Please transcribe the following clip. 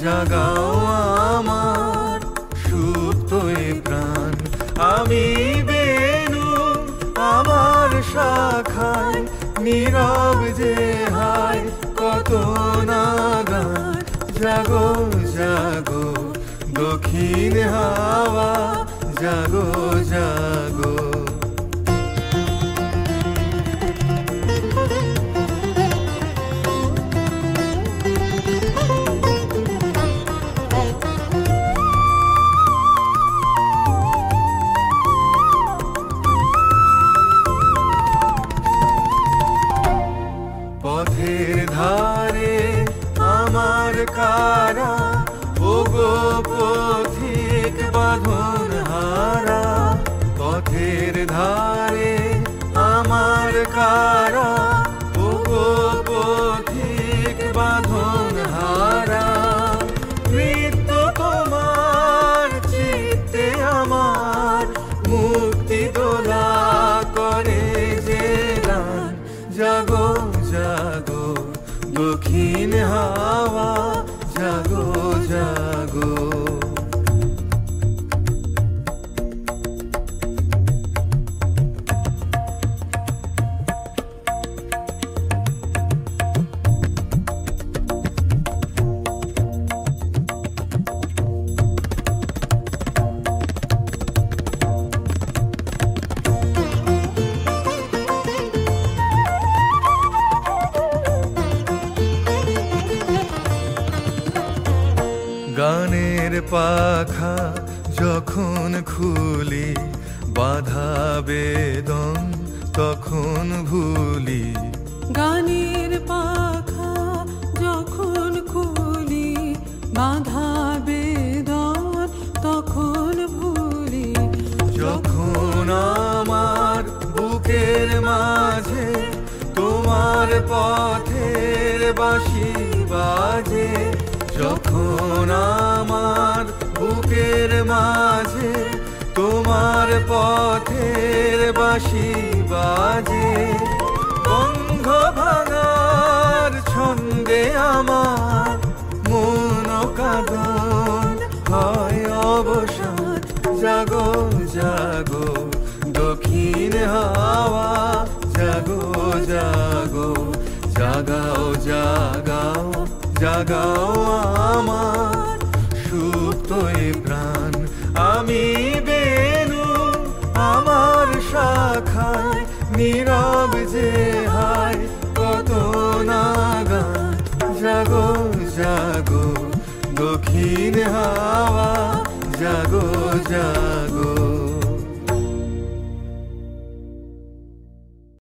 জাগাও আমার সুপ্ত এ প্রাণ। আমি বেনু আমার শাখায় নীরব যে হায় কত নাগান। জাগো জাগো দক্ষিণ হাওয়া, জাগো জাগো। পথের ধারে আমার কারা, ওগো পথিক বাঁধন হারা। পথের ধারে আমার কারা, ওগো পথিক বাঁধন হারা। মৃত্যু তোমার চিত্তে আমার মুক্তি দোলা করে যে গান। জাগো জাগো দক্ষিণ হাওয়া, জাগো জাগো। গানের পাখা যখন খুলি, বাধা বেদন তখন ভুলি। গানের পাখা যখন খুলি, বাধা বেদন তখন ভুলি। যখন আমার বুকের মাঝে তোমার পথের বাঁশি বাজে। যখন আমার বুকের মাঝে তোমার পথের বাঁশি বাজে। বন্ধ ভাঙার ছন্দে আমার মন কাঁদন হয় অবসান। জাগো জাগো দক্ষিণ হাওয়া, জাগো জাগো। জাগাও জাগাও জাগাও আমার সুপ্ত এ প্রাণ। আমি বেনু আমার শাখায় নীরব যে হায় কত নাগান। জাগো জাগো দক্ষিণ হাওয়া, জাগো জাগো।